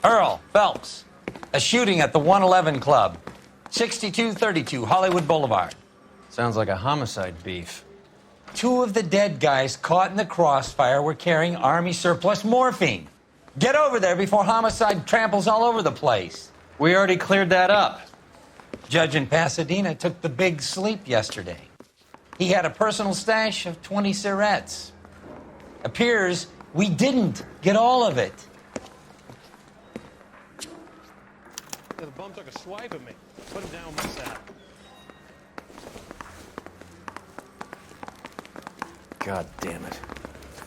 Earl Phelps, a shooting at the 111 Club, 6232 Hollywood Boulevard. Sounds like a homicide beef. Two of the dead guys caught in the crossfire were carrying Army surplus morphine. Get over there before homicide tramples all over the place. We already cleared that up. Judge in Pasadena took the big sleep yesterday. He had a personal stash of 20 cigarettes. Appears we didn't get all of it. Yeah, the bum took a swipe at me. Put him down with my sack. God damn it.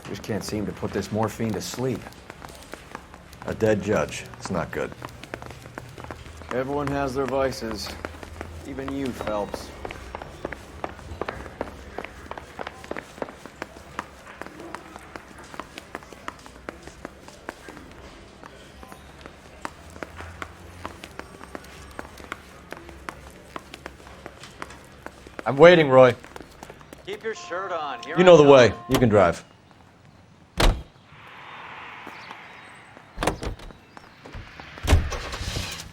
Just can't seem to put this morphine to sleep. A dead judge. It's not good. Everyone has their vices. Even you, Phelps. I'm waiting, Roy. Keep your shirt on. Here You know the way. You can drive.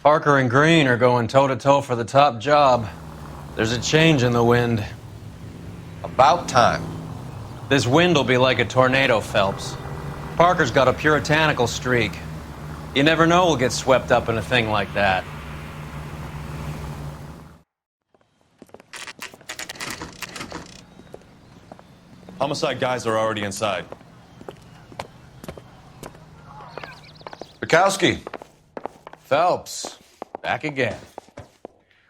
Parker and Green are going toe-to-toe for the top job. There's a change in the wind. About time. This wind will be like a tornado, Phelps. Parker's got a puritanical streak. You never know we'll get swept up in a thing like that. Homicide guys are already inside. Bukowski, Phelps, back again.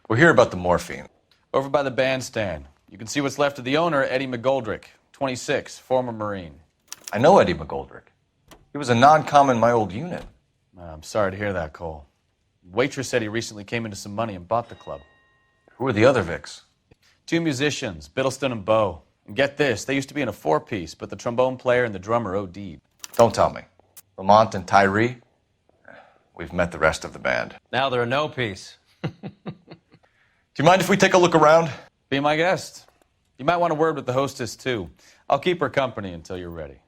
we're here about the morphine. Over by the bandstand. You can see what's left of the owner, Eddie McGoldrick, 26, former Marine. I know Eddie McGoldrick. He was a non-com in my old unit. I'm sorry to hear that, Cole. Waitress said he recently came into some money and bought the club. Who are the other Vics? Two musicians, Biddleston and Bowe. And get this, they used to be in a four-piece, but the trombone player and the drummer OD'd. Don't tell me. Lamont and Tyree? We've met the rest of the band. Now they're a no-piece. Do you mind if we take a look around? Be my guest. You might want a word with the hostess, too. I'll keep her company until you're ready.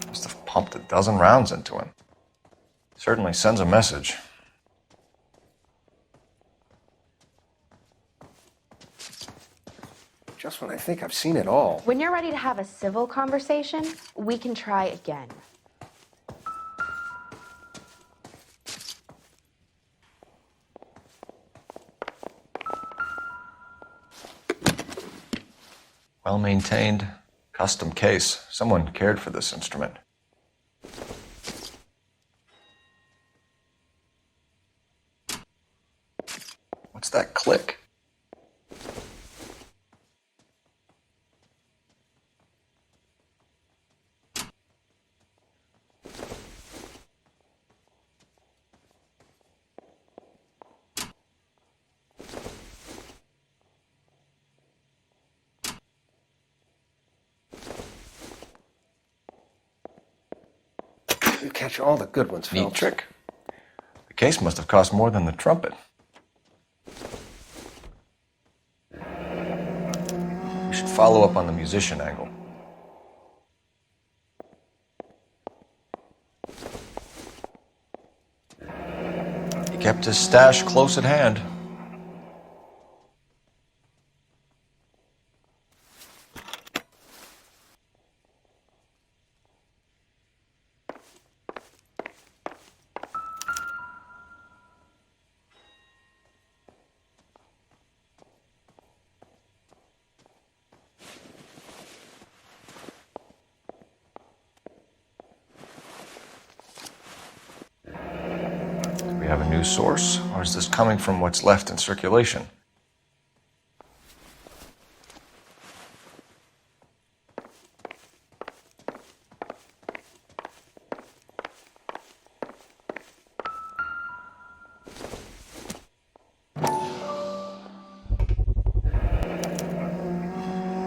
Must have pumped a dozen rounds into him. Certainly sends a message. Just when I think I've seen it all. When you're ready to have a civil conversation, we can try again. Well-maintained, custom case. Someone cared for this instrument. What's that click? You catch all the good ones, Neat Phelps. trick. The case must have cost more than the trumpet. We should follow up on the musician angle. He kept his stash close at hand. We have a new source, or is this coming from what's left in circulation?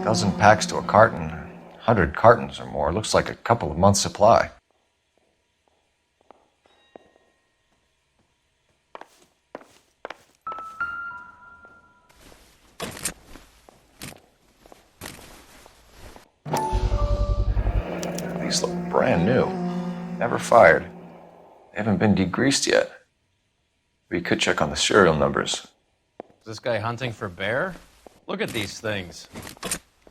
Dozen packs to a carton, 100 cartons or more. Looks like a couple of months' supply. brand new. Never fired. They haven't been degreased yet. We could check on the serial numbers. Is this guy hunting for bear? Look at these things.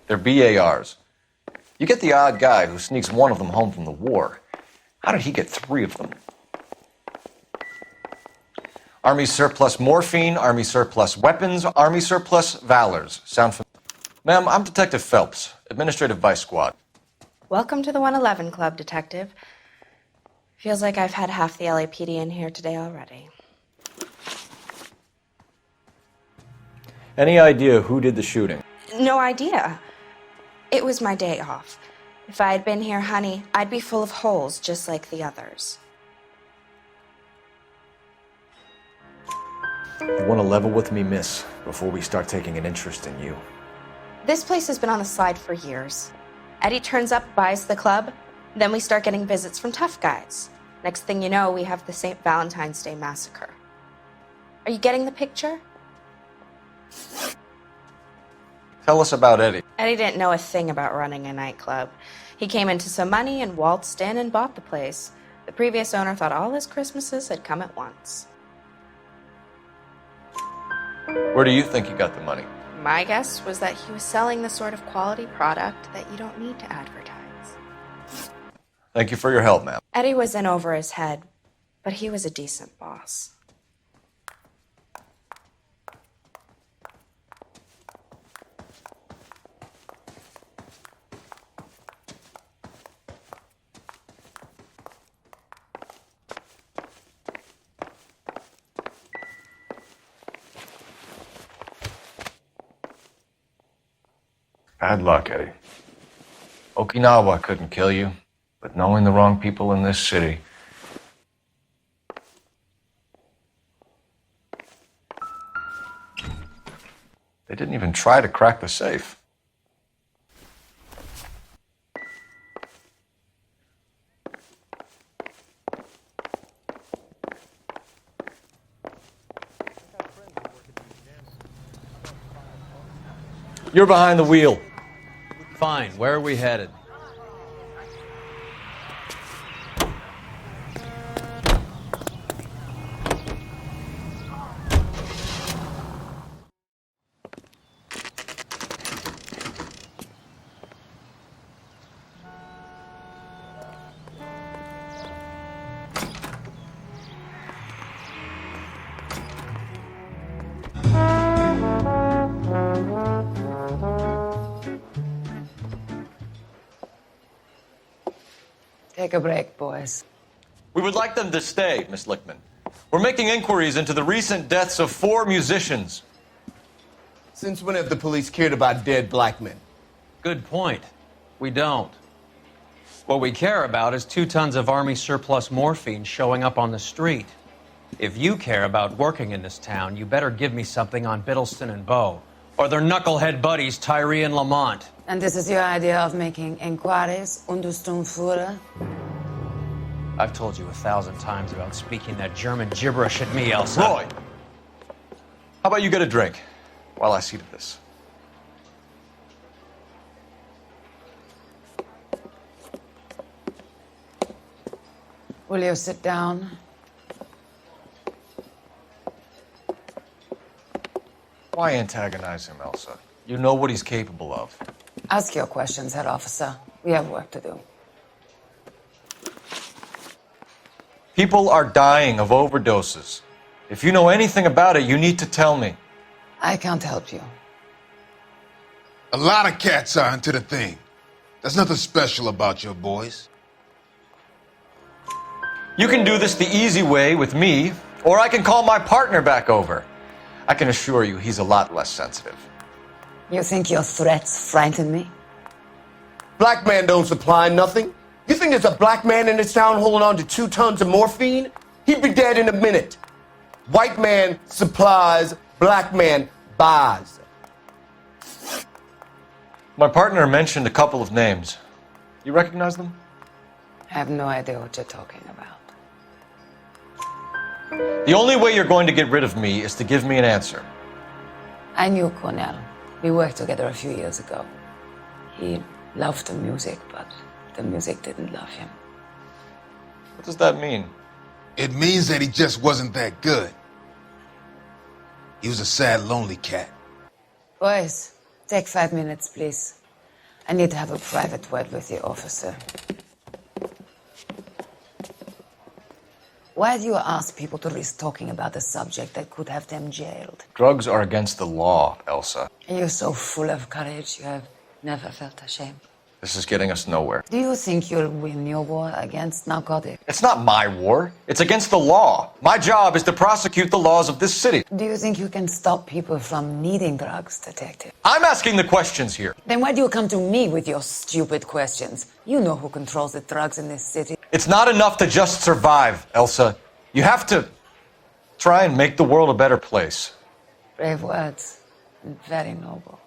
They're BARs. You get the odd guy who sneaks one of them home from the war. How did he get 3 of them? Army surplus morphine, Army surplus weapons, Army surplus valors. Sound familiar? Ma'am, I'm Detective Phelps, Administrative Vice Squad. Welcome to the 111 Club, Detective. Feels like I've had half the LAPD in here today already. Any idea who did the shooting? No idea. It was my day off. If I had been here, honey, I'd be full of holes just like the others. You want to level with me, miss, before we start taking an interest in you. This place has been on the slide for years. Eddie turns up, buys the club, then we start getting visits from tough guys. Next thing you know, we have the St. Valentine's Day massacre. Are you getting the picture? Tell us about Eddie. Eddie didn't know a thing about running a nightclub. He came into some money and waltzed in and bought the place. The previous owner thought all his Christmases had come at once. Where do you think he got the money? My guess was that he was selling the sort of quality product that you don't need to advertise. Thank you for your help, ma'am. Eddie was in over his head, but he was a decent boss. Bad luck, Eddie. Okinawa couldn't kill you, but knowing the wrong people in this city. They didn't even try to crack the safe. You're behind the wheel. Fine, where are we headed? Take a break, boys. We would like them to stay, Miss Lickman. We're making inquiries into the recent deaths of 4 musicians. Since when have the police cared about dead black men? Good point. We don't. What we care about is 2 tons of Army surplus morphine showing up on the street. If you care about working in this town, you better give me something on Biddleston and Bow, or their knucklehead buddies Tyree and Lamont. And this is your idea of making inquiries, Untersturmführer? I've told you 1,000 times about speaking that German gibberish at me, Elsa. Roy, how about you get a drink while I see to this? Will you sit down? Why antagonize him, Elsa? You know what he's capable of. Ask your questions, head officer. We have work to do. People are dying of overdoses. If you know anything about it, you need to tell me. I can't help you. A lot of cats are into the thing. There's nothing special about your boys. You can do this the easy way with me, or I can call my partner back over. I can assure you he's a lot less sensitive. You think your threats frighten me? Black man don't supply nothing. You think there's a black man in this town holding on to 2 tons of morphine? He'd be dead in a minute. White man supplies, black man buys. My partner mentioned a couple of names. You recognize them? I have no idea what you're talking about. The only way you're going to get rid of me is to give me an answer. I knew Cornell. We worked together a few years ago. He loved the music, but The music didn't love him. What does that mean? It means that he just wasn't that good. He was a sad, lonely cat. Boys, take 5 minutes, please. I need to have a private word with the officer. Why do you ask people to risk talking about a subject that could have them jailed? Drugs are against the law, Elsa. You're so full of courage, you have never felt ashamed. This is getting us nowhere. Do you think you'll win your war against narcotics? It's not my war. It's against the law. My job is to prosecute the laws of this city. Do you think you can stop people from needing drugs, detective? I'm asking the questions here. Then why do you come to me with your stupid questions? You know who controls the drugs in this city. It's not enough to just survive, Elsa. You have to try and make the world a better place. Brave words, and very noble.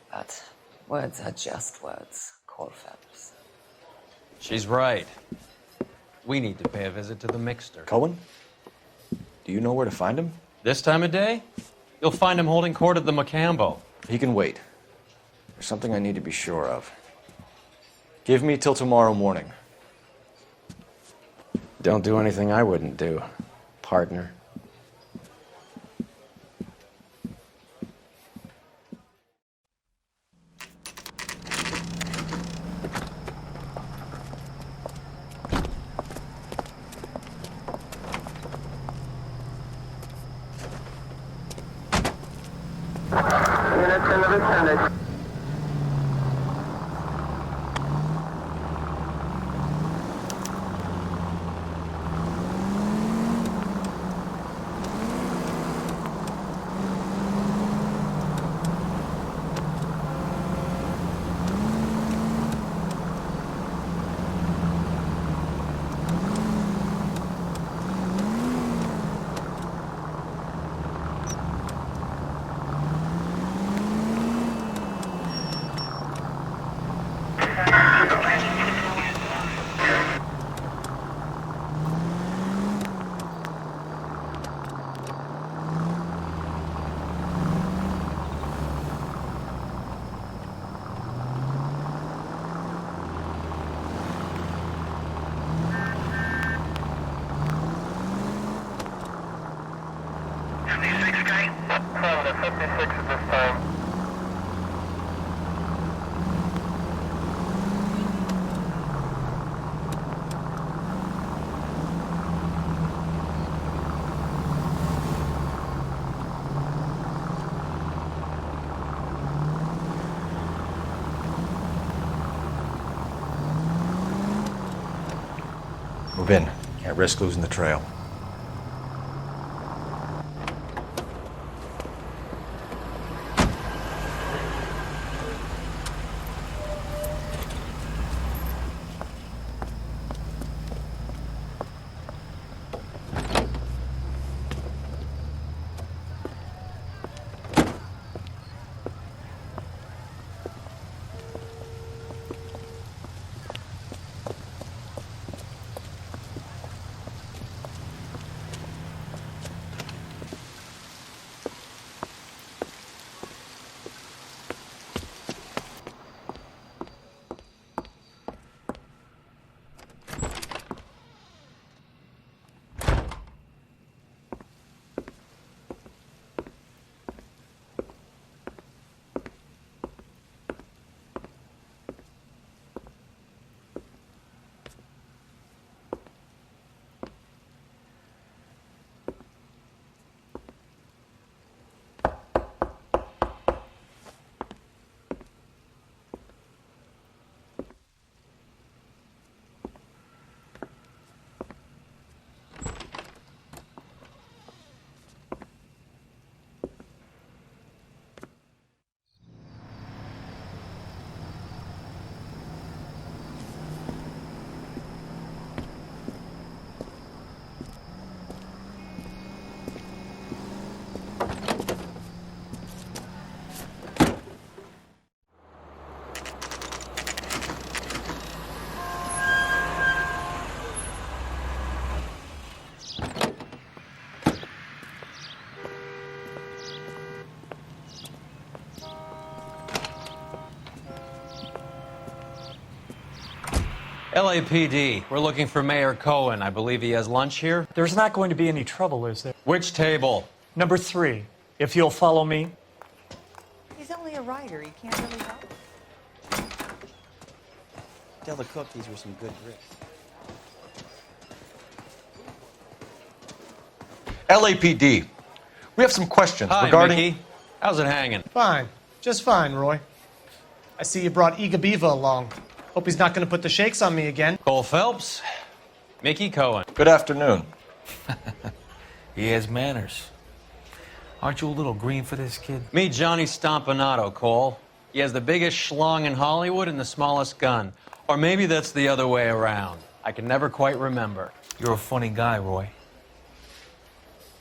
But words are just words, Cole Phelps. She's right. We need to pay a visit to the mixer. Cohen? Do you know where to find him? This time of day? You'll find him holding court at the Macambo. He can wait. There's something I need to be sure of. Give me till tomorrow morning. Don't do anything I wouldn't do, partner. Move in. Can't risk losing the trail. LAPD, we're looking for Mayor Cohen. I believe he has lunch here. There's not going to be any trouble, is there? Which table? Number 3, if you'll follow me. He's only a writer. He can't really help. Tell the cook these were some good grits. LAPD, we have some questions Hi, regarding... Mickey. How's it hanging? Fine. Just fine, Roy. I see you brought Iga Beaver along. Hope he's not going to put the shakes on me again. Cole Phelps, Mickey Cohen. Good afternoon. He has manners. Aren't you a little green for this kid? Meet Johnny Stompanato, Cole. He has the biggest schlong in Hollywood and the smallest gun. Or maybe that's the other way around. I can never quite remember. You're a funny guy, Roy.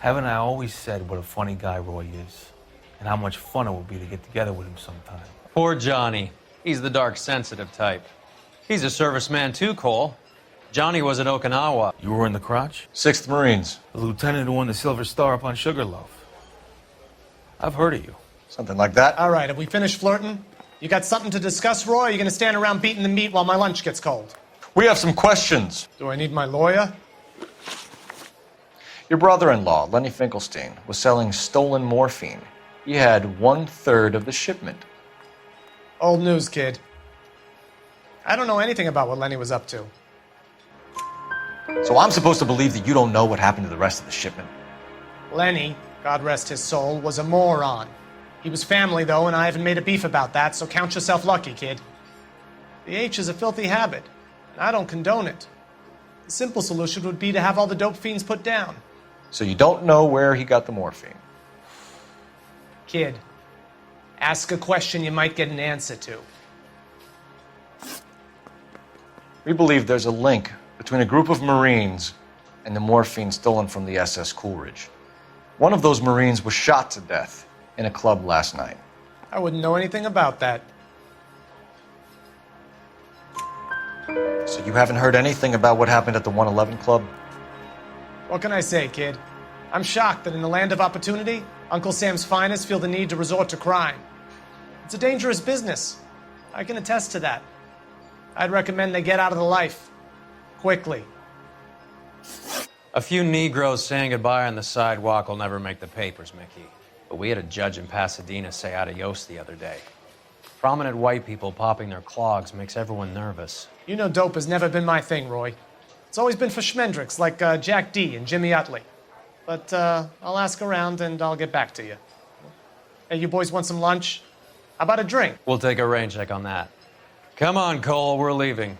Haven't I always said what a funny guy Roy is? And how much fun it would be to get together with him sometime. Poor Johnny. He's the dark, sensitive type. He's a serviceman too, Cole. Johnny was at Okinawa. You were in the crotch? 6th Marines. The lieutenant who won the Silver Star up on Sugarloaf. I've heard of you. Something like that. All right, have we finished flirting? You got something to discuss, Roy, or are you going to stand around beating the meat while my lunch gets cold? We have some questions. Do I need my lawyer? Your brother-in-law, Lenny Finkelstein, was selling stolen morphine. He had 1/3 of the shipment. Old news, kid. I don't know anything about what Lenny was up to. So I'm supposed to believe that you don't know what happened to the rest of the shipment? Lenny, God rest his soul, was a moron. He was family, though, and I haven't made a beef about that, so count yourself lucky, kid. The H is a filthy habit, and I don't condone it. The simple solution would be to have all the dope fiends put down. So you don't know where he got the morphine? Kid, ask a question you might get an answer to. We believe there's a link between a group of Marines and the morphine stolen from the SS Coolidge. One of those Marines was shot to death in a club last night. I wouldn't know anything about that. So you haven't heard anything about what happened at the 111 Club? What can I say, kid? I'm shocked that in the land of opportunity, Uncle Sam's finest feel the need to resort to crime. It's a dangerous business. I can attest to that. I'd recommend they get out of the life. Quickly. A few Negroes saying goodbye on the sidewalk will never make the papers, Mickey. But we had a judge in Pasadena say adios the other day. Prominent white people popping their clogs makes everyone nervous. You know dope has never been my thing, Roy. It's always been for schmendricks like Jack D. and Jimmy Utley. But I'll ask around and I'll get back to you. Hey, you boys want some lunch? How about a drink? We'll take a rain check on that. Come on, Cole, we're leaving.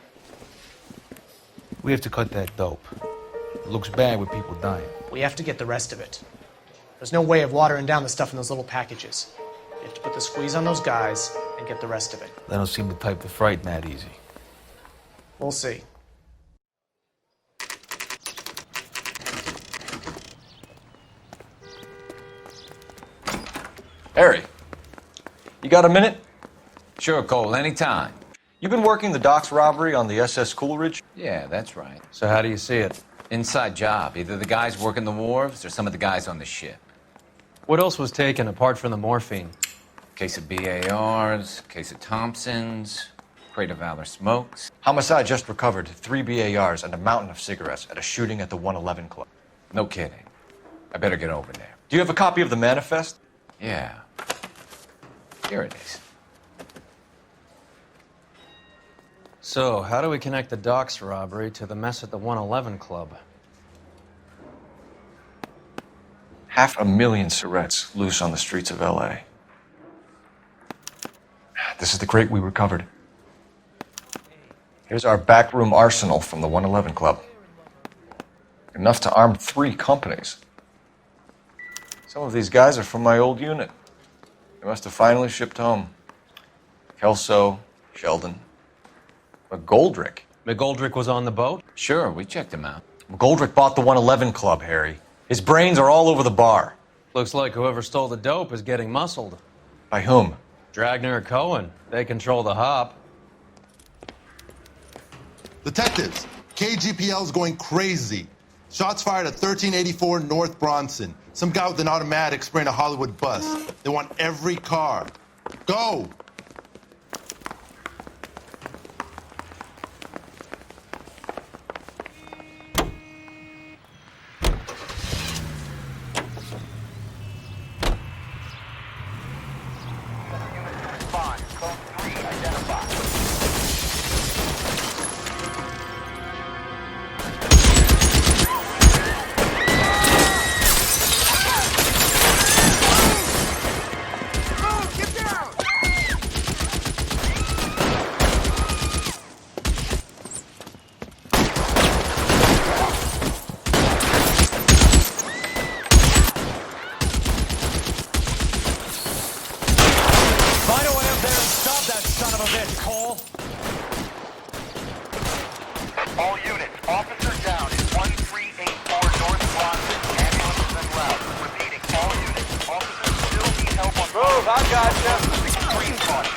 We have to cut that dope. It looks bad with people dying. We have to get the rest of it. There's no way of watering down the stuff in those little packages. You have to put the squeeze on those guys and get the rest of it. They don't seem the type to frighten that easy. We'll see. Harry, you got a minute? Sure, Cole, anytime. You've been working the docks robbery on the SS Coolidge? Yeah, that's right. So how do you see it? Inside job. Either the guys working the wharves or some of the guys on the ship. What else was taken apart from the morphine? Case of BARs, case of Thompsons, crate of Valor smokes. Homicide just recovered 3 BARs and a mountain of cigarettes at a shooting at the 111 Club. No kidding. I better get over there. Do you have a copy of the manifest? Yeah. Here it is. So, how do we connect the docks robbery to the mess at the 111 Club? 500,000 cigarettes loose on the streets of LA. This is the crate we recovered. Here's our backroom arsenal from the 111 Club. Enough to arm 3 companies. Some of these guys are from my old unit. They must have finally shipped home. Kelso, Sheldon, McGoldrick. McGoldrick was on the boat? Sure, we checked him out. McGoldrick bought the 111 Club, Harry. His brains are all over the bar. Looks like whoever stole the dope is getting muscled. By whom? Dragner or Cohen. They control the hop. Detectives, KGPL's going crazy. Shots fired at 1384 North Bronson. Some guy with an automatic spraying a Hollywood bus. They want every car. Go! Find a way up there and stop that son of a bitch, Cole. All units, officer down in 1384 North Bronson. Ambulances and route. Repeating, all units, officers still need help on... Move, I gotcha. Extreme caution.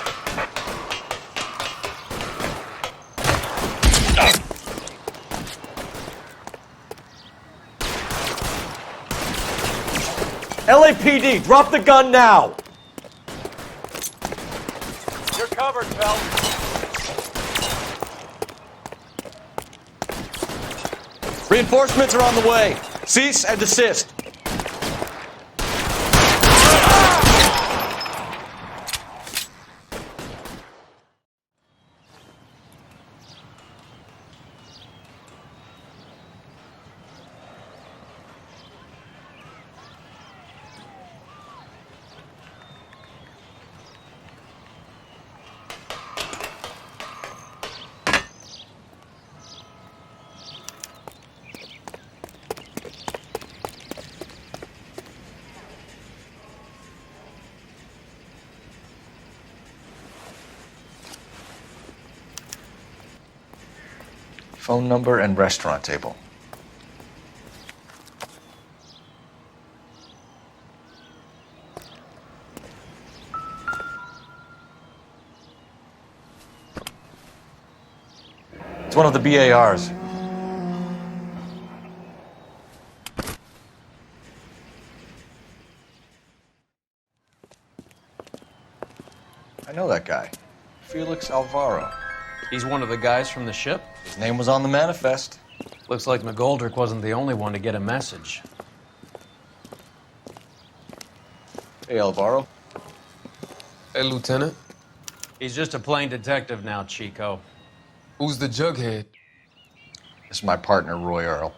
LAPD, drop the gun now! You're covered, Phelps. Reinforcements are on the way. Cease and desist. Phone number and restaurant table. It's one of the BARs. I know that guy. Felix Alvaro. He's one of the guys from the ship? His name was on the manifest. Looks like McGoldrick wasn't the only one to get a message. Hey, Alvaro. Hey, Lieutenant. He's just a plain detective now, Chico. Who's the jughead? This is my partner, Roy Earl.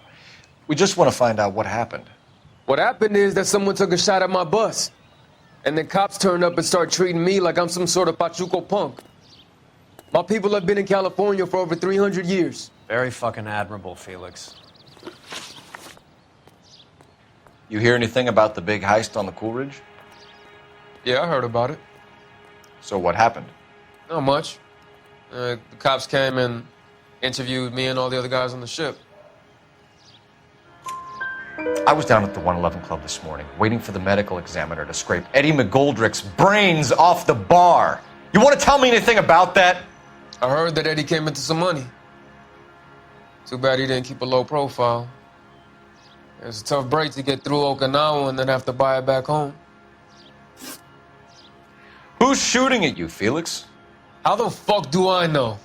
We just want to find out what happened. What happened is that someone took a shot at my bus. And then cops turned up and started treating me like I'm some sort of Pachuco punk. My people have been in California for over 300 years. Very fucking admirable, Felix. You hear anything about the big heist on the Coolidge? Yeah, I heard about it. So what happened? Not much. The cops came and interviewed me and all the other guys on the ship. I was down at the 111 Club this morning, waiting for the medical examiner to scrape Eddie McGoldrick's brains off the bar. You want to tell me anything about that? I heard that Eddie came into some money. Too bad he didn't keep a low profile. It was a tough break to get through Okinawa and then have to buy it back home. Who's shooting at you, Felix? How the fuck do I know?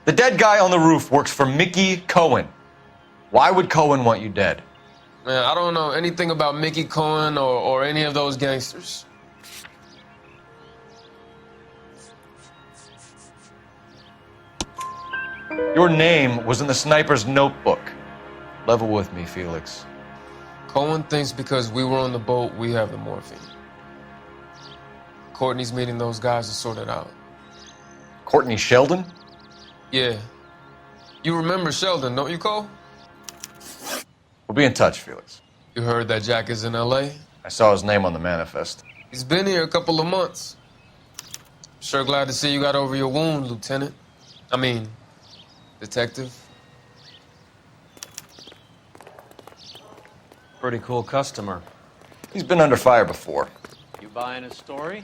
The dead guy on the roof works for Mickey Cohen. Why would Cohen want you dead? Man, I don't know anything about Mickey Cohen or any of those gangsters. Your name was in the sniper's notebook. Level with me, Felix. Cohen thinks because we were on the boat, we have the morphine. Courtney's meeting those guys to sort it out. Courtney Sheldon? Yeah. You remember Sheldon, don't you, Cole? We'll be in touch, Felix. You heard that Jack is in L.A.? I saw his name on the manifest. He's been here a couple of months. Sure glad to see you got over your wound, Lieutenant. I mean, Detective. Pretty cool customer. He's been under fire before. You buying his story?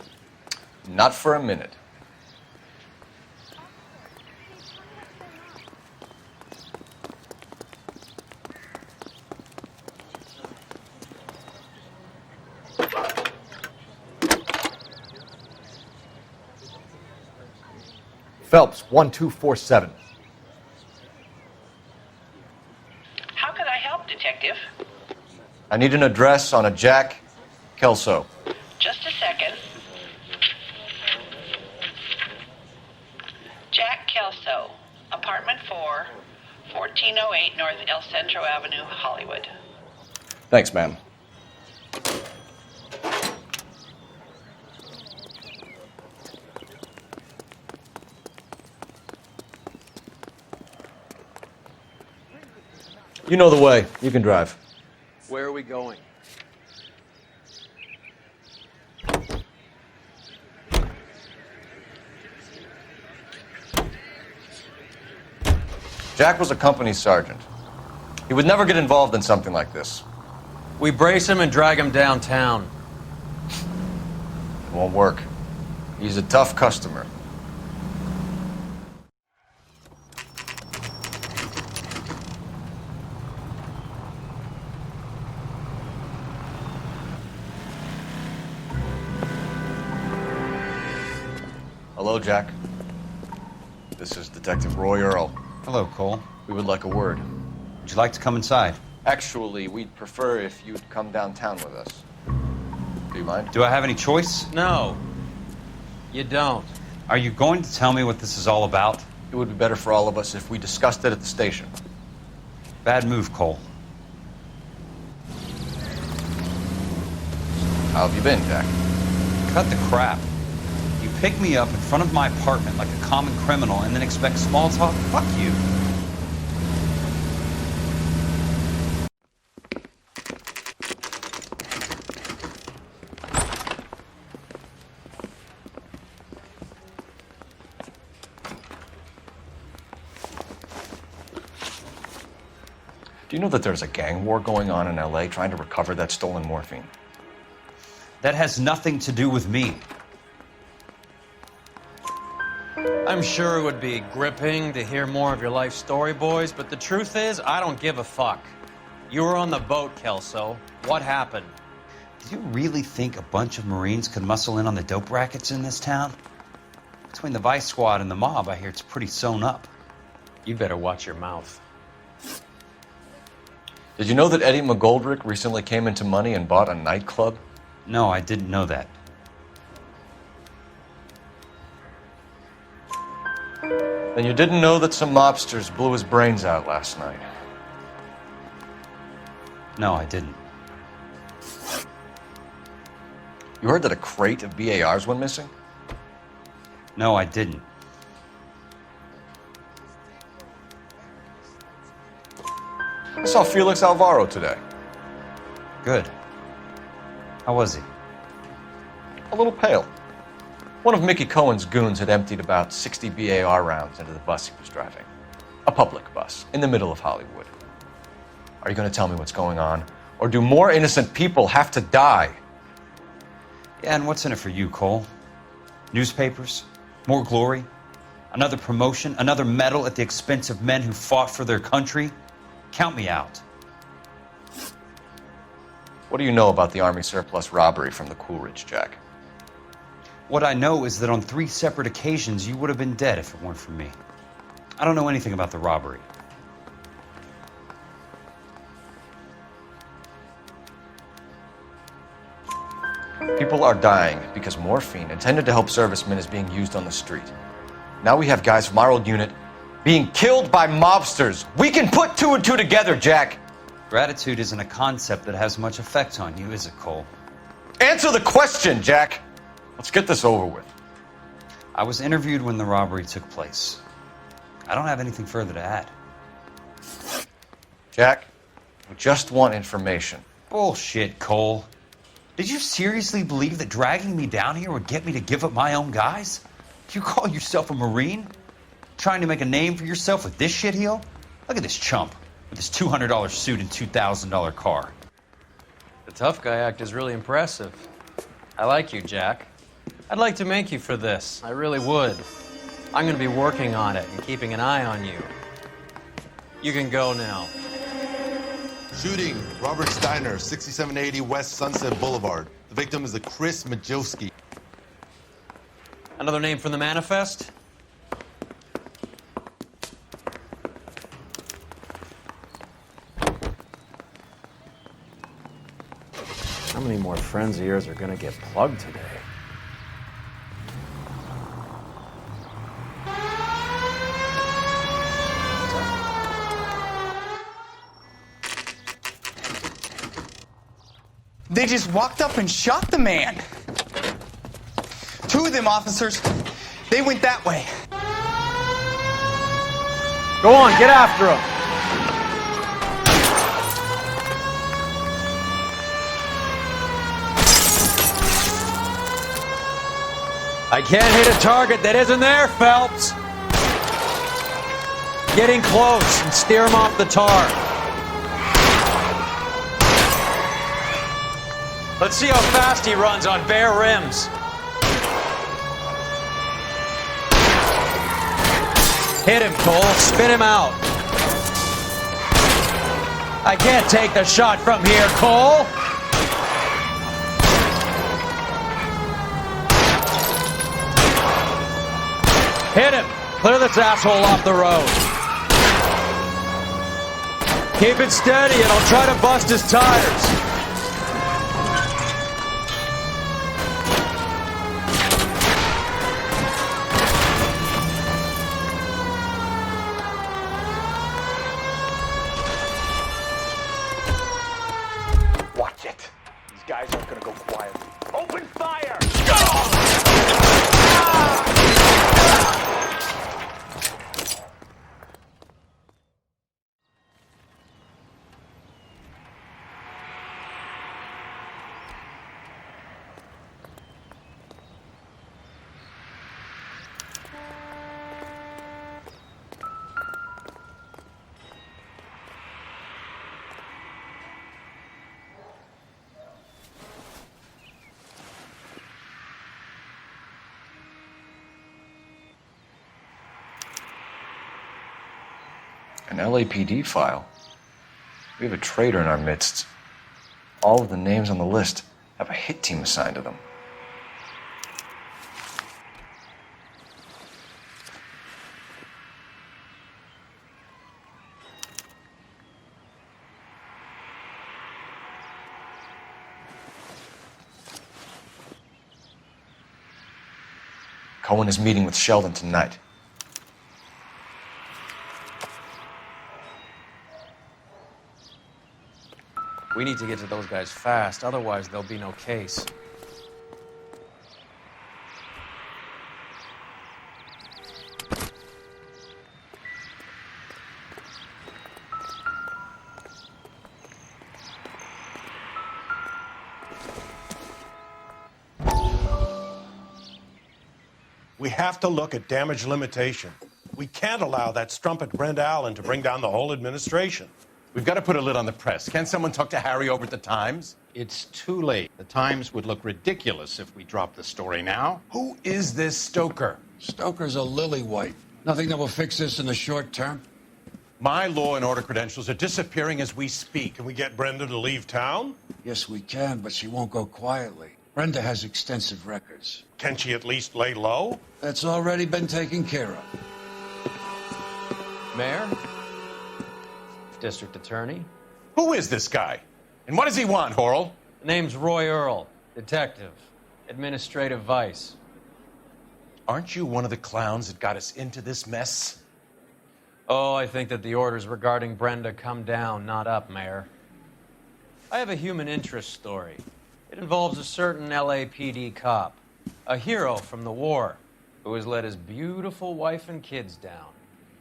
Not for a minute. Phelps, 1247. How can I help, Detective? I need an address on a Jack Kelso. Just a second. Apartment 4, 1408 North El Centro Avenue, Hollywood. Thanks, ma'am. You know the way. You can drive. Where are we going? Jack was a company sergeant. He would never get involved in something like this. We brace him and drag him downtown. It won't work. He's a tough customer. Hello, Jack. This is Detective Roy Earl. Hello, Cole. We would like a word. Would you like to come inside? Actually, we'd prefer if you'd come downtown with us. Do you mind? Do I have any choice? No. You don't. Are you going to tell me what this is all about? It would be better for all of us if we discussed it at the station. Bad move, Cole. How have you been, Jack? Cut the crap. You pick me up in front of my apartment like a common criminal and then expect small talk? Fuck you. Do you know that there's a gang war going on in LA trying to recover that stolen morphine? That has nothing to do with me. I'm sure it would be gripping to hear more of your life story, boys, but the truth is, I don't give a fuck. You were on the boat, Kelso. What happened? Do you really think a bunch of Marines could muscle in on the dope rackets in this town? Between the Vice Squad and the mob, I hear it's pretty sewn up. You better watch your mouth. Did you know that Eddie McGoldrick recently came into money and bought a nightclub? No, I didn't know that. Then you didn't know that some mobsters blew his brains out last night? No, I didn't. You heard that a crate of BARs went missing? No, I didn't. I saw Felix Alvaro today. Good. How was he? A little pale. One of Mickey Cohen's goons had emptied about 60 BAR rounds into the bus he was driving. A public bus, in the middle of Hollywood. Are you going to tell me what's going on? Or do more innocent people have to die? Yeah, and what's in it for you, Cole? Newspapers? More glory? Another promotion? Another medal at the expense of men who fought for their country? Count me out. What do you know about the Army surplus robbery from the Coolidge, Jack? What I know is that on 3 separate occasions, you would have been dead if it weren't for me. I don't know anything about the robbery. People are dying because morphine intended to help servicemen is being used on the street. Now we have guys from our old unit being killed by mobsters. We can put 2 and 2 together, Jack. Gratitude isn't a concept that has much effect on you, is it, Cole? Answer the question, Jack. Let's get this over with. I was interviewed when the robbery took place. I don't have anything further to add. Jack, we just want information. Bullshit, Cole. Did you seriously believe that dragging me down here would get me to give up my own guys? Do you call yourself a Marine? Trying to make a name for yourself with this shitheel? Look at this chump with his $200 suit and $2,000 car. The tough guy act is really impressive. I like you, Jack. I'd like to make you for this. I really would. I'm going to be working on it and keeping an eye on you. You can go now. Shooting, Robert Steiner, 6780 West Sunset Boulevard. The victim is a Chris Majowski. Another name from the manifest? How many more friends of yours are gonna get plugged today? They just walked up and shot the man. 2 of them officers, they went that way. Go on, get after him. I can't hit a target that isn't there, Phelps. Getting close and steer him off the tar. Let's see how fast he runs on bare rims. Hit him, Cole. Spin him out. I can't take the shot from here, Cole. Hit him. Clear this asshole off the road. Keep it steady and I'll try to bust his tires. Watch it. These guys aren't gonna go quietly. Open fire! An LAPD file. We have a traitor in our midst. All of the names on the list have a hit team assigned to them. Cohen is meeting with Sheldon tonight. We need to get to those guys fast, otherwise there'll be no case. We have to look at damage limitation. We can't allow that strumpet Brenda Allen to bring down the whole administration. We've got to put a lid on the press. Can't someone talk to Harry over at the Times? It's too late. The Times would look ridiculous if we dropped the story now. Who is this Stoker? Stoker's a lily-white. Nothing that will fix this in the short term. My law and order credentials are disappearing as we speak. Can we get Brenda to leave town? Yes, we can, but she won't go quietly. Brenda has extensive records. Can she at least lay low? That's already been taken care of. Mayor? District Attorney? Who is this guy? And what does he want, Horrell? The name's Roy Earl, detective, administrative vice. Aren't you one of the clowns that got us into this mess? Oh, I think that the orders regarding Brenda come down, not up, Mayor. I have a human interest story. It involves a certain LAPD cop, a hero from the war, who has let his beautiful wife and kids down,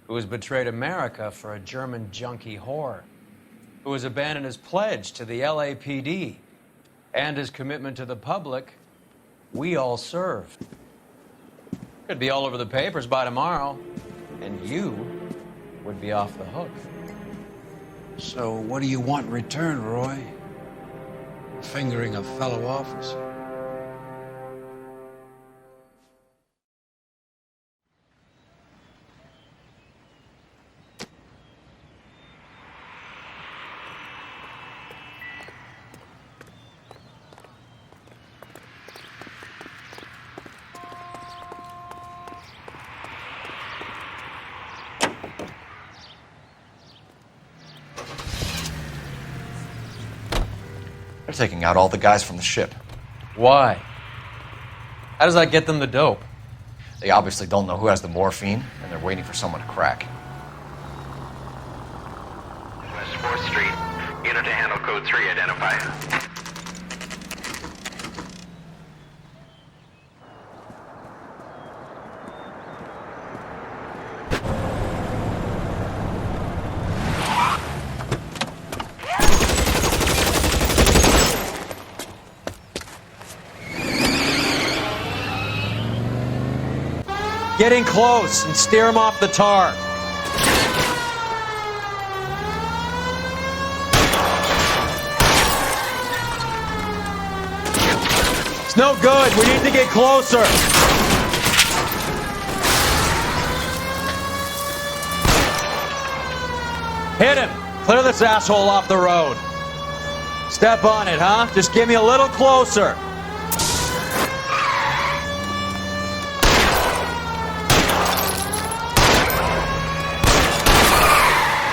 who has betrayed America for a German junkie whore, who has abandoned his pledge to the LAPD and his commitment to the public. We all served. Could be all over the papers by tomorrow, and you would be off the hook. So what do you want in return, Roy? Fingering a fellow officer? They're taking out all the guys from the ship. Why? How does that get them the dope? They obviously don't know who has the morphine, and they're waiting for someone to crack. West 4th Street. Unit to handle code 3, identify. Get in close and steer him off the tar. It's no good. We need to get closer. Hit him. Clear this asshole off the road. Step on it, huh? Just get me a little closer.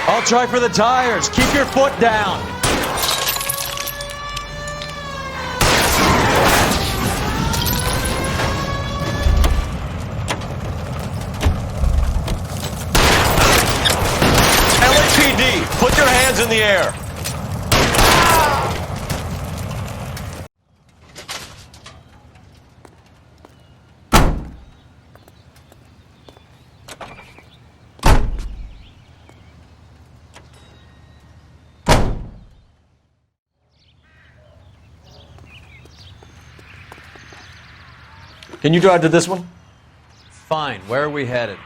I'll try for the tires. Keep your foot down. LAPD, put your hands in the air. Can you drive to this one? Fine. Where are we headed?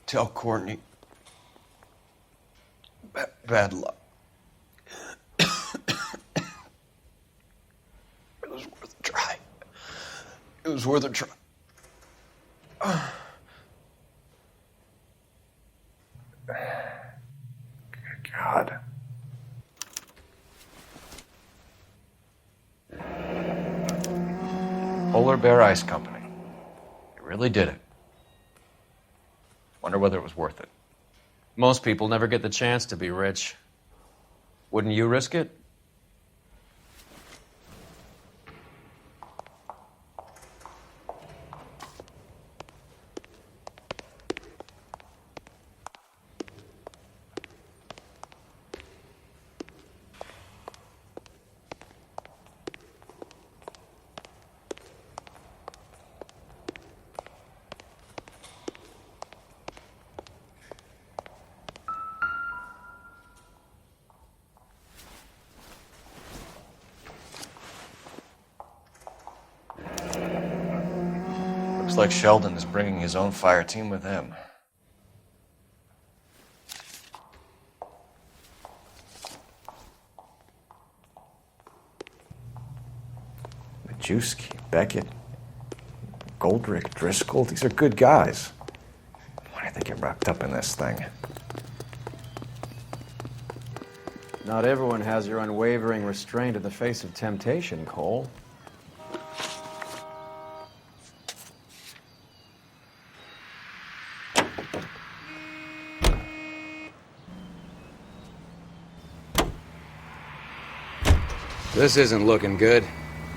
Tell Courtney. Bad luck. It was worth a try. It was worth a try. God. Polar Bear Ice Company. You really did it. Wonder whether it was worth it. Most people never get the chance to be rich. Wouldn't you risk it? Looks like Sheldon is bringing his own fire team with him. Majewski, Beckett, Goldrick, Driscoll, these are good guys. Why did they get wrapped up in this thing? Not everyone has your unwavering restraint in the face of temptation, Cole. This isn't looking good.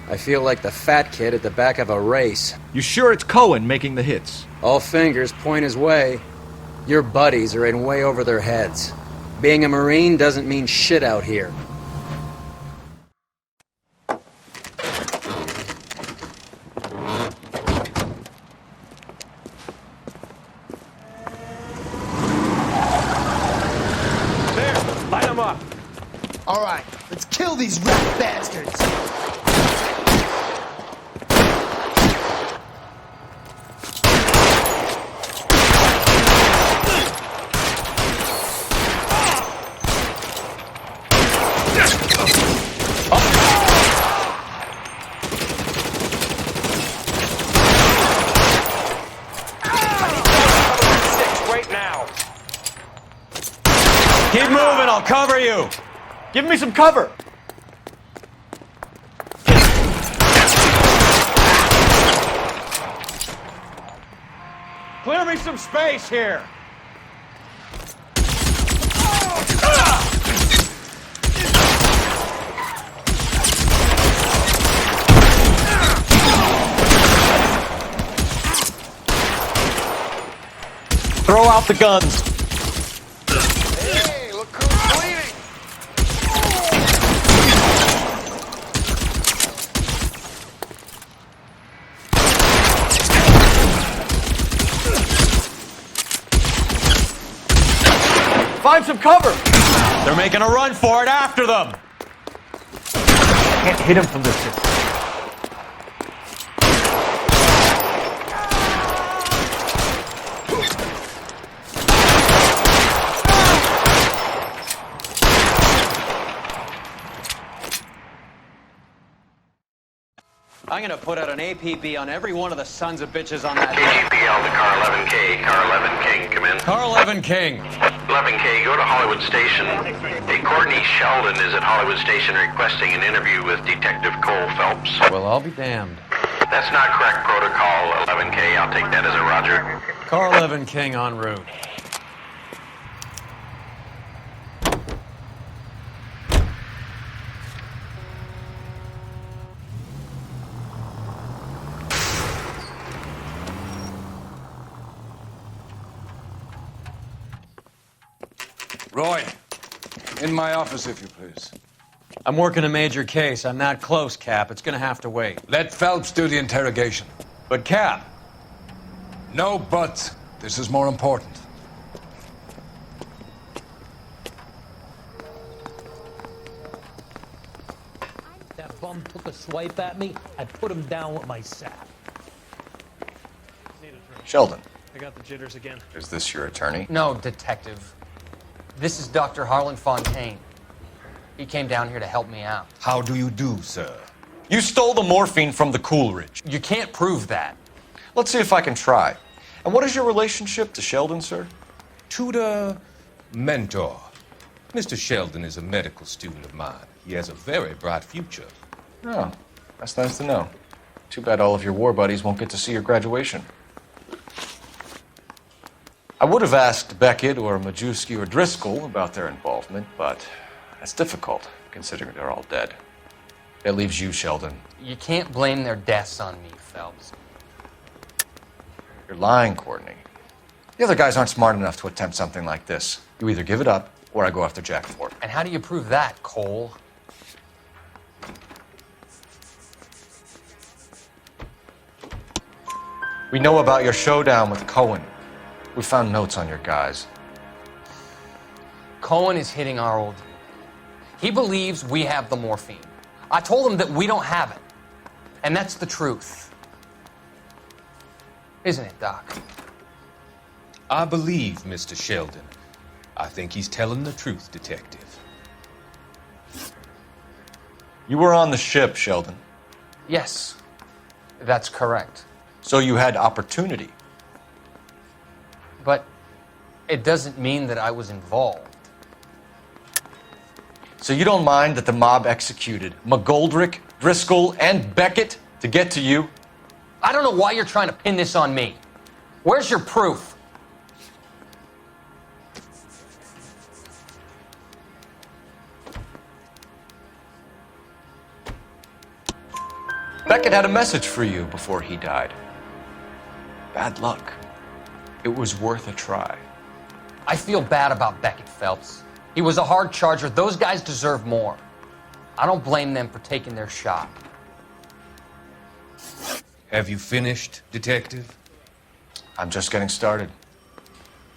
I feel like the fat kid at the back of a race. You sure it's Cohen making the hits? All fingers point his way. Your buddies are in way over their heads. Being a Marine doesn't mean shit out here. There! All right, let's kill these rat bastards. Keep moving, I'll cover you. Give me some cover. Clear me some space here. Throw out the guns. Hey, look who's bleeding! Find some cover. They're making a run for it after them. Can't hit him from this distance. I'm gonna put out an APB on every one of the sons of bitches on that. KGPL to car 11K. Car 11 King, come in. Car 11 King. 11K, go to Hollywood Station. Hey, Courtney Sheldon is at Hollywood Station requesting an interview with Detective Cole Phelps. Well, I'll be damned. That's not correct protocol, 11K. I'll take that as a roger. Car 11 King en route. Roy, in my office, if you please. I'm working a major case. I'm that close, Cap. It's gonna have to wait. Let Phelps do the interrogation. But, Cap. No buts. This is more important. That bum took a swipe at me. I put him down with my sap. Sheldon, I got the jitters again. is this your attorney? No, detective. This is Dr. Harlan Fontaine. He came down here to help me out. How do you do, sir? You stole the morphine from the Coolidge. You can't prove that. Let's see if I can try. And what is your relationship to Sheldon, sir? Tutor, mentor. Mr. Sheldon is a medical student of mine. He has a very bright future. Oh, that's nice to know. Too bad all of your war buddies won't get to see your graduation. I would have asked Beckett or Majewski or Driscoll about their involvement, but that's difficult, considering they're all dead. That leaves you, Sheldon. You can't blame their deaths on me, Phelps. You're lying, Courtney. The other guys aren't smart enough to attempt something like this. You either give it up, or I go after Jack Ford. And how do you prove that, Cole? We know about your showdown with Cohen. We found notes on your guys. Cohen is hitting our old dude. He believes we have the morphine. I told him that we don't have it. And that's the truth. Isn't it, Doc? I believe Mr. Sheldon. I think he's telling the truth, Detective. You were on the ship, Sheldon. Yes, that's correct. So you had opportunity. But it doesn't mean that I was involved. So you don't mind that the mob executed McGoldrick, Driscoll, and Beckett to get to you? I don't know why you're trying to pin this on me. Where's your proof? Beckett had a message for you before he died. Bad luck. It was worth a try. I feel bad about Beckett, Phelps. He was a hard charger. Those guys deserve more. I don't blame them for taking their shot. Have you finished, Detective? I'm just getting started.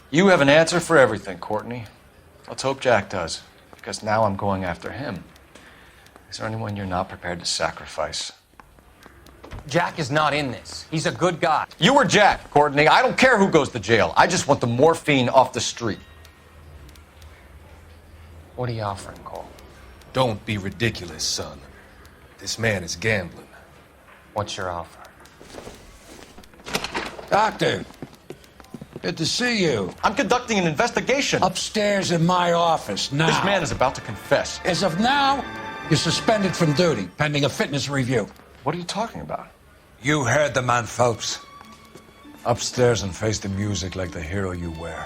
You have an answer for everything, Courtney. Let's hope Jack does. Because now I'm going after him. Is there anyone you're not prepared to sacrifice? Jack is not in this. He's a good guy. You or Jack, Courtney. I don't care who goes to jail. I just want the morphine off the street. What are you offering, Cole? Don't be ridiculous, son. This man is gambling. What's your offer? Doctor, good to see you. I'm conducting an investigation. Upstairs in my office now. This man is about to confess. As of now, you're suspended from duty, pending a fitness review. What are you talking about? You heard the man, Phelps. Upstairs and face the music like the hero you were.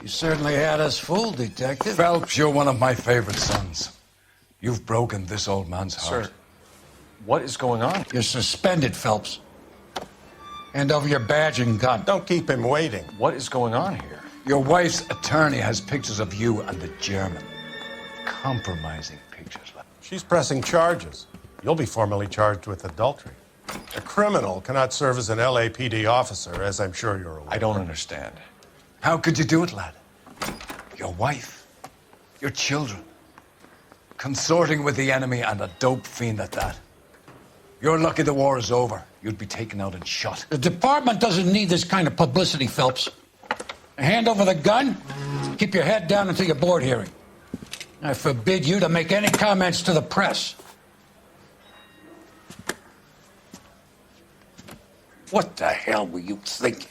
You certainly had us fooled, Detective. Phelps, you're one of my favorite sons. You've broken this old man's heart. Sir, what is going on? You're suspended, Phelps. Hand over your badge and gun. Don't keep him waiting. What is going on here? Your wife's attorney has pictures of you and the German. Compromising pictures. She's pressing charges. You'll be formally charged with adultery. A criminal cannot serve as an LAPD officer, as I'm sure you're aware. I don't understand. How could you do it, lad? Your wife, your children, consorting with the enemy and a dope fiend at that. You're lucky the war is over. You'd be taken out and shot. The department doesn't need this kind of publicity, Phelps. Hand over the gun, keep your head down until your board hearing. I forbid you to make any comments to the press. What the hell were you thinking?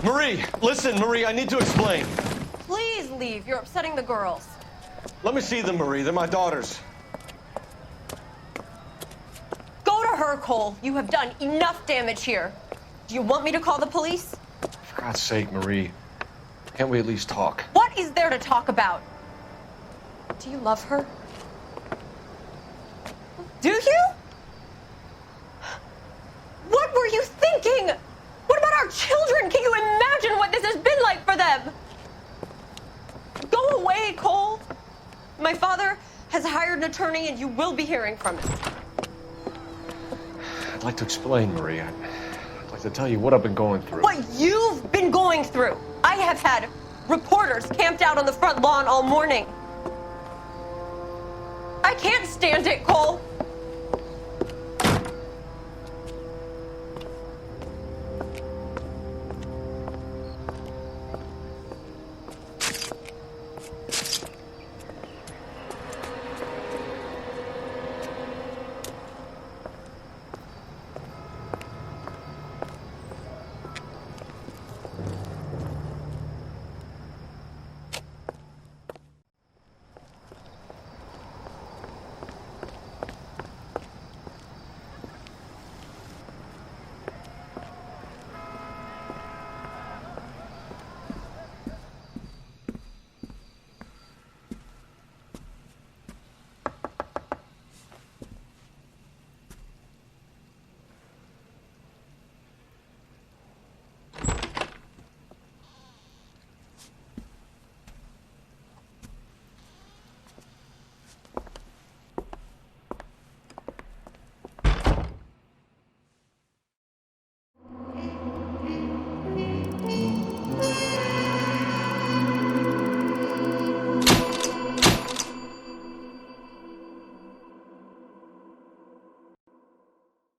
Marie, listen, Marie, I need to explain. Please leave. You're upsetting the girls. Let me see them, Marie. They're my daughters. Go to her, Cole. You have done enough damage here. Do you want me to call the police? For God's sake, Marie. Can't we at least talk? What is there to talk about? Do you love her? Do you? What were you thinking? What about our children? Can you imagine what this has been like for them? Go away, Cole. My father has hired an attorney and you will be hearing from him. I'd like to explain, Marie. I'd like to tell you what I've been going through. What you've been going through. I have had reporters camped out on the front lawn all morning. I can't stand it, Cole.